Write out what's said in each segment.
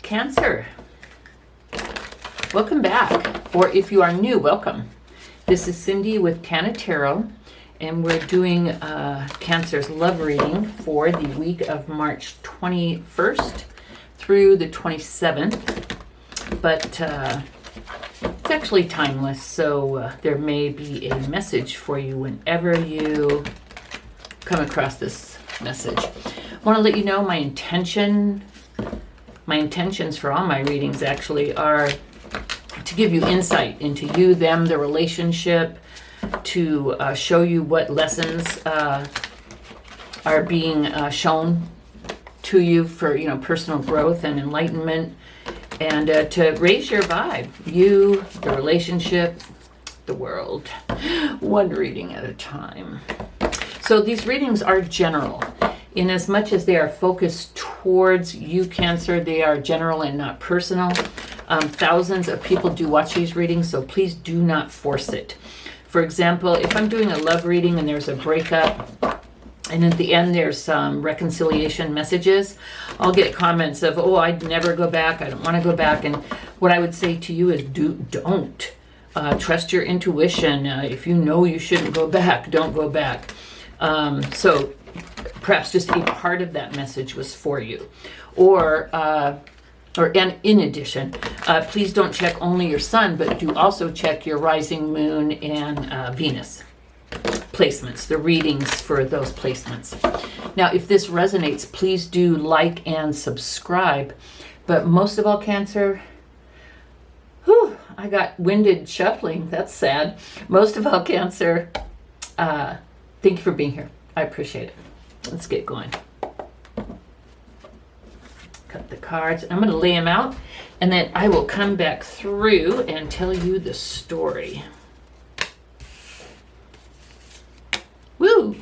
Cancer, welcome back, or if you are new, welcome. This is Cindy with Canna Tarot, and we're doing Cancer's love reading for the week of March 21st through the 27th, but it's actually timeless, so there may be a message for you whenever you come across this message. I want to let you know my intentions for all my readings actually are to give you insight into you, them, the relationship, to show you what lessons are being shown to you for personal growth and enlightenment, and to raise your vibe, you, the relationship, the world, one reading at a time. So these readings are general. In as much as they are focused towards you, Cancer, they are general and not personal. Thousands of people do watch these readings, so please do not force it. For example, if I'm doing a love reading and there's a breakup, and at the end there's some reconciliation messages, I'll get comments of, oh, I'd never go back, I don't want to go back. And what I would say to you is don't. Trust your intuition. If you know you shouldn't go back, don't go back. So perhaps just a part of that message was for you. And in addition, please don't check only your sun, but do also check your rising moon and Venus placements, the readings for those placements. Now, if this resonates, please do like and subscribe. But most of all, Cancer, I got winded shuffling. That's sad. Most of all, Cancer, thank you for being here. I appreciate it. Let's get going. Cut the cards. I'm going to lay them out, and then I will come back through and tell you the story. Woo!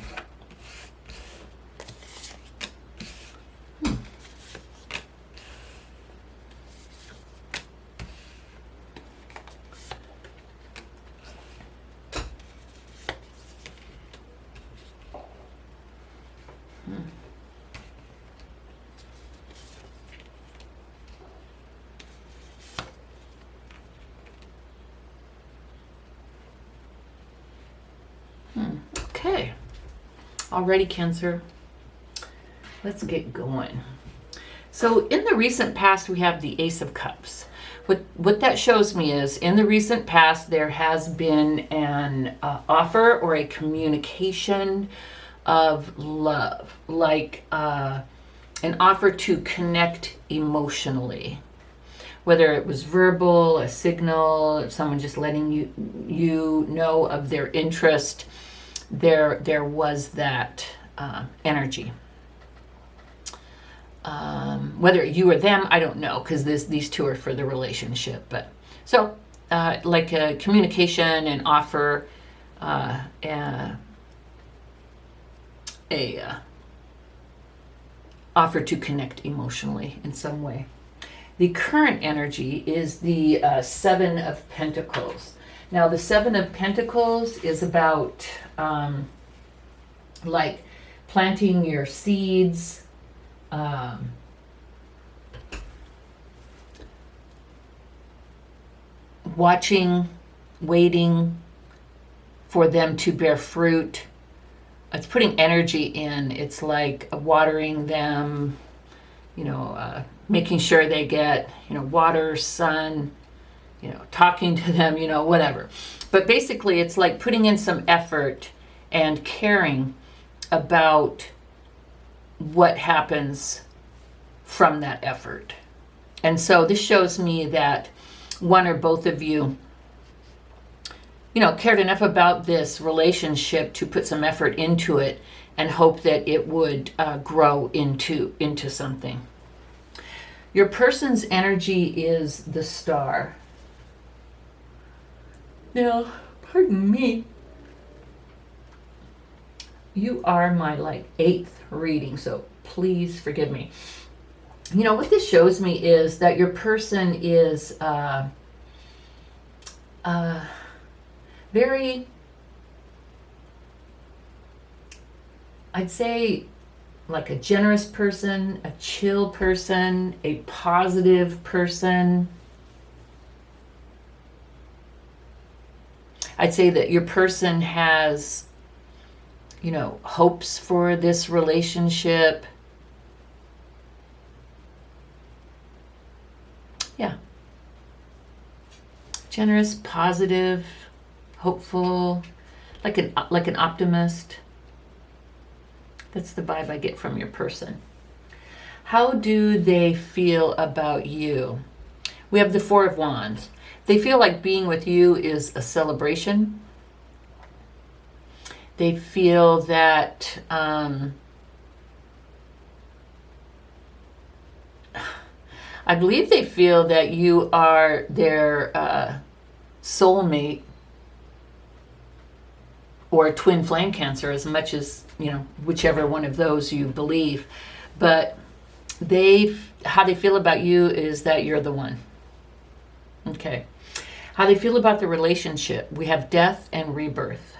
Okay. Alrighty, Cancer. Let's get going. So in the recent past, we have the Ace of Cups. What that shows me is, in the recent past, there has been an offer or a communication of love, like an offer to connect emotionally. Whether it was verbal, a signal, someone just letting you know of their interest, there was that energy. Whether you or them, I don't know, because these two are for the relationship. But so, like a communication and offer, offer to connect emotionally in some way. The current energy is the Seven of Pentacles. Now, the Seven of Pentacles is about like planting your seeds, watching, waiting for them to bear fruit. It's putting energy in. It's like watering them, making sure they get, water, sun, talking to them, whatever. But basically, it's like putting in some effort and caring about what happens from that effort. And so this shows me that one or both of you, cared enough about this relationship to put some effort into it and hope that it would grow into something. Your person's energy is the Star. Now, pardon me, you are my 8th reading, so please forgive me. What this shows me is that your person is very, I'd say, like a generous person, a chill person, a positive person. I'd say that your person has, hopes for this relationship. Yeah. Generous, positive, hopeful, like an optimist. That's the vibe I get from your person. How do they feel about you? We have the Four of Wands. They feel like being with you is a celebration. They feel that I believe they feel that you are their soulmate or twin flame Cancer, as much as, whichever one of those you believe. But how they feel about you is that you're the one. Okay. How they feel about the relationship. We have death and rebirth.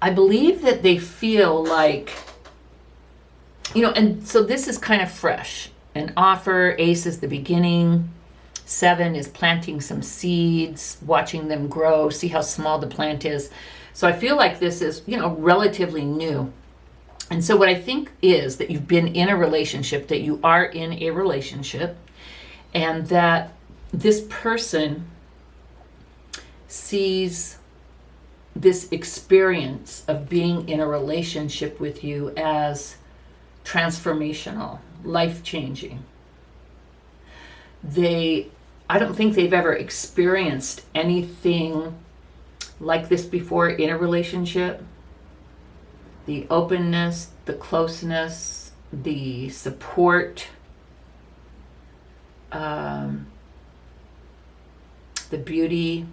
I believe that they feel like, and so this is kind of fresh. An offer, Ace is the beginning. 7 is planting some seeds, watching them grow, see how small the plant is. So I feel like this is, relatively new. And so what I think is that you've been in a relationship, that you are in a relationship, and that this person sees this experience of being in a relationship with you as transformational, life-changing. I don't think they've ever experienced anything like this before in a relationship. The openness, the closeness, the support, the beauty,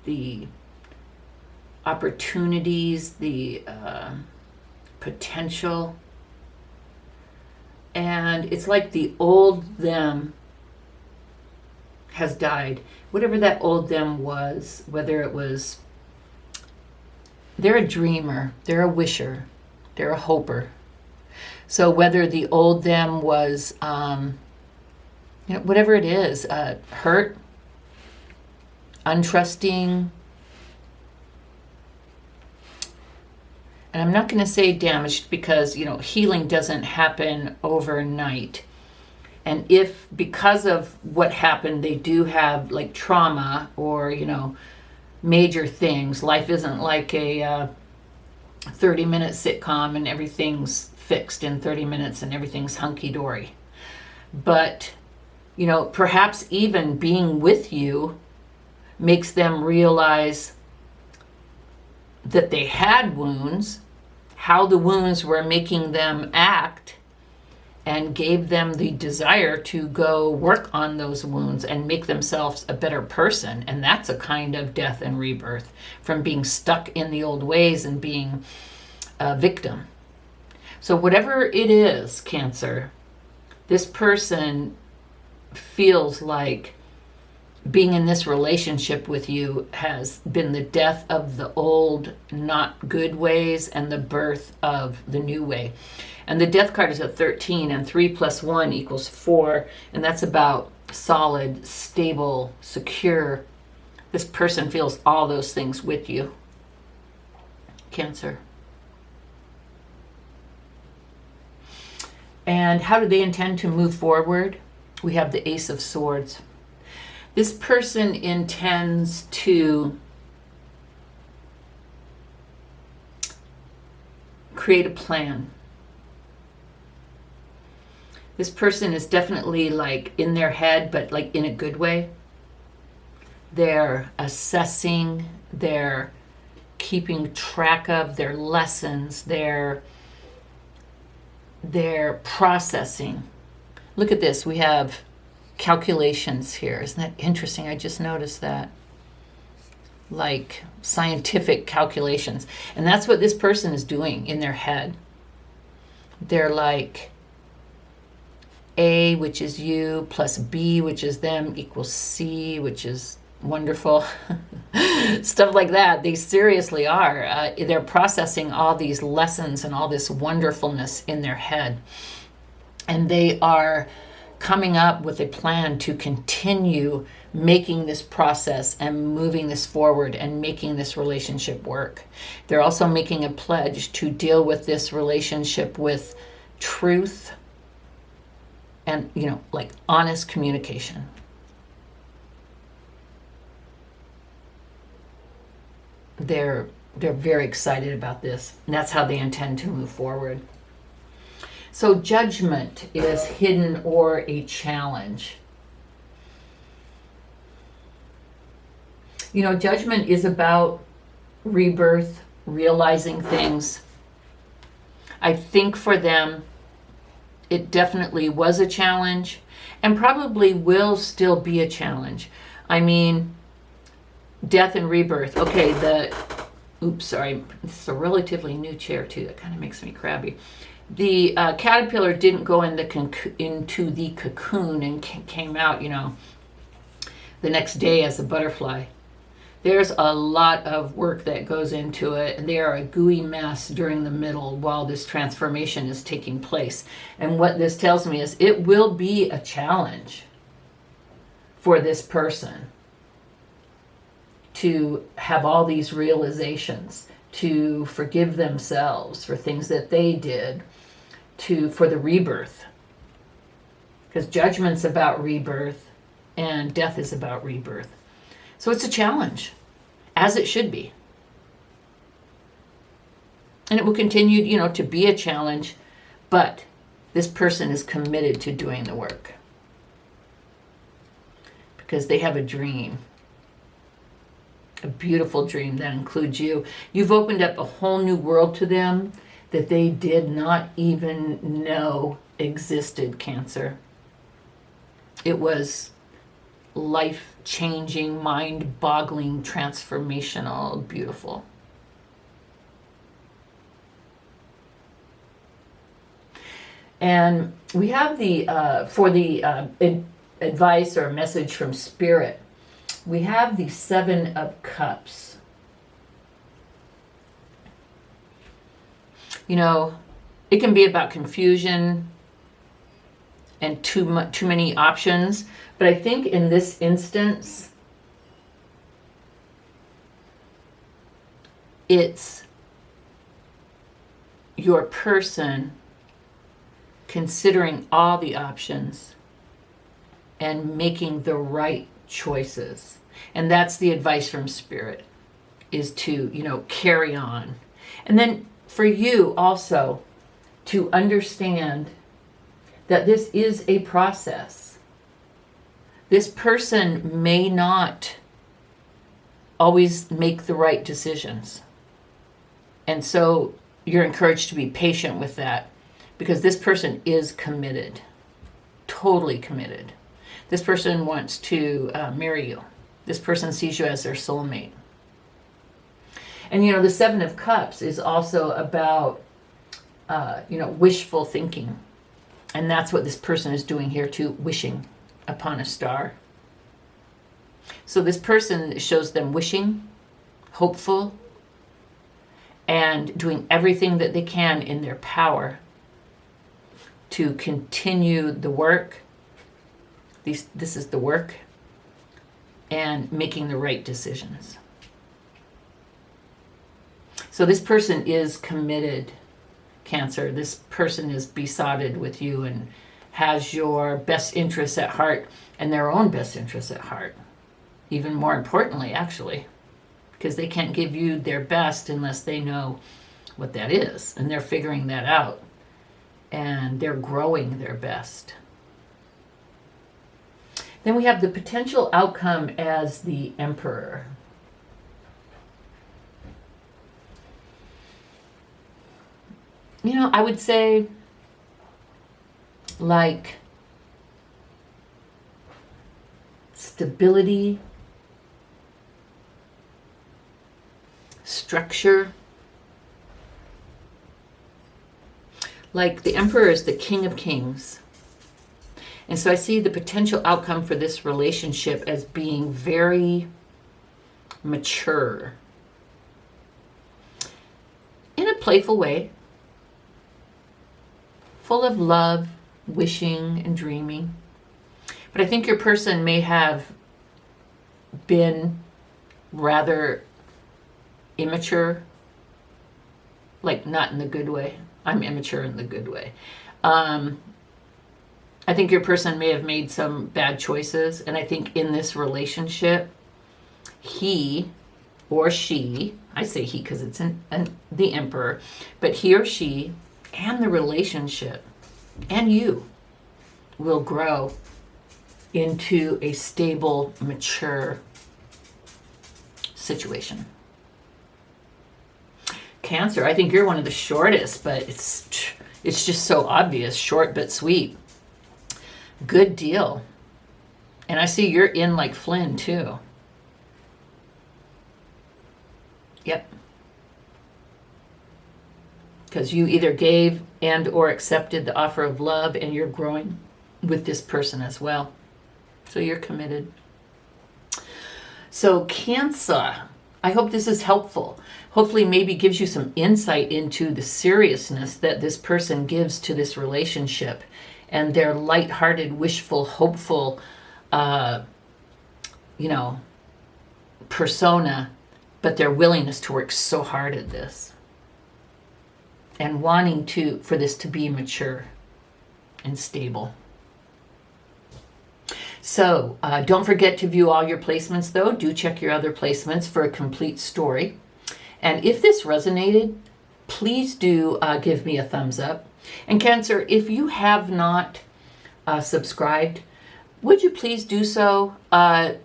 the opportunities, the potential. And it's like the old them has died. Whatever that old them was, whether it was, they're a dreamer, they're a wisher, they're a hoper. So whether the old them was, whatever it is, hurt, untrusting, and I'm not going to say damaged because, healing doesn't happen overnight. And if because of what happened, they do have like trauma or, major things, life isn't like a 30-minute sitcom and everything's fixed in 30 minutes and everything's hunky-dory. But, perhaps even being with you makes them realize that they had wounds, how the wounds were making them act, and gave them the desire to go work on those wounds and make themselves a better person. And that's a kind of death and rebirth from being stuck in the old ways and being a victim. So whatever it is, Cancer, this person feels like being in this relationship with you has been the death of the old, not good ways and the birth of the new way. And the death card is a 13, and 3 + 1 = 4, and that's about solid, stable, secure. This person feels all those things with you, Cancer. And how do they intend to move forward? We have the Ace of Swords. This person intends to create a plan. This person is definitely like in their head, but like in a good way. They're assessing, they're keeping track of their lessons, they're processing. Look at this, we have calculations here. Isn't that interesting? I just noticed that. Like scientific calculations. And that's what this person is doing in their head. They're like A, which is you, plus B, which is them, equals C, which is wonderful, stuff like that. They seriously are. They're processing all these lessons and all this wonderfulness in their head. And they are coming up with a plan to continue making this process and moving this forward and making this relationship work. They're also making a pledge to deal with this relationship with truth and, like honest communication. They're very excited about this, and that's how they intend to move forward. So judgment is hidden or a challenge. Judgment is about rebirth, realizing things. I think for them, it definitely was a challenge and probably will still be a challenge. I mean, death and rebirth. Okay, sorry. It's a relatively new chair too. That kind of makes me crabby. The caterpillar didn't go into the cocoon and came out, the next day as a butterfly. There's a lot of work that goes into it. They are a gooey mess during the middle while this transformation is taking place. And what this tells me is it will be a challenge for this person to have all these realizations, to forgive themselves for things that they did, for the rebirth. Because judgment's about rebirth and death is about rebirth. So it's a challenge, as it should be. And it will continue, to be a challenge, but this person is committed to doing the work. Because they have a dream. A beautiful dream that includes you. You've opened up a whole new world to them that they did not even know existed, Cancer. It was life-changing, mind-boggling, transformational, beautiful. And we have for the advice or message from Spirit, we have the 7 of Cups. It can be about confusion and too many options. But I think in this instance, it's your person considering all the options and making the right choices. And that's the advice from Spirit, is to, carry on. And then for you also to understand that this is a process. This person may not always make the right decisions. And so you're encouraged to be patient with that, because this person is committed, totally committed. This person wants to marry you. This person sees you as their soulmate. And the 7 of Cups is also about, wishful thinking. And that's what this person is doing here too, wishing upon a star. So this person shows them wishing, hopeful, and doing everything that they can in their power to continue the work. This is the work, and making the right decisions. So this person is committed, Cancer. This person is besotted with you and has your best interests at heart and their own best interests at heart. Even more importantly, actually, because they can't give you their best unless they know what that is. And they're figuring that out. And they're growing their best. Then we have the potential outcome as the Emperor. I would say, like, stability, structure. Like the Emperor is the King of Kings. And so I see the potential outcome for this relationship as being very mature in a playful way, full of love, wishing, and dreaming. But I think your person may have been rather immature, like not in the good way. I'm immature in the good way. I think your person may have made some bad choices, and I think in this relationship, he or she, I say he because it's the emperor, but he or she and the relationship and you will grow into a stable, mature situation. Cancer, I think you're one of the shortest, but it's just so obvious, short but sweet. Good deal. And I see you're in like Flynn too. Yep. Because you either gave and or accepted the offer of love, and you're growing with this person as well. So you're committed. So Cancer, I hope this is helpful. Hopefully maybe gives you some insight into the seriousness that this person gives to this relationship and their lighthearted, wishful, hopeful, persona, but their willingness to work so hard at this and wanting for this to be mature and stable. So don't forget to view all your placements, though. Do check your other placements for a complete story. And if this resonated, please do give me a thumbs up. And Cancer, if you have not subscribed, would you please do so? I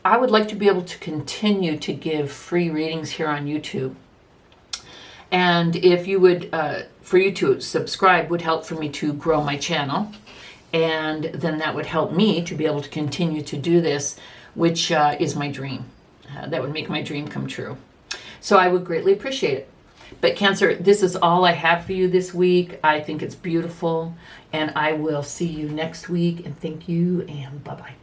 would like to be able to continue to give free readings here on YouTube. And if you would, for you to subscribe would help for me to grow my channel. And then that would help me to be able to continue to do this, which is my dream. That would make my dream come true. So I would greatly appreciate it. But Cancer, this is all I have for you this week. I think it's beautiful. And I will see you next week. And thank you, and bye-bye.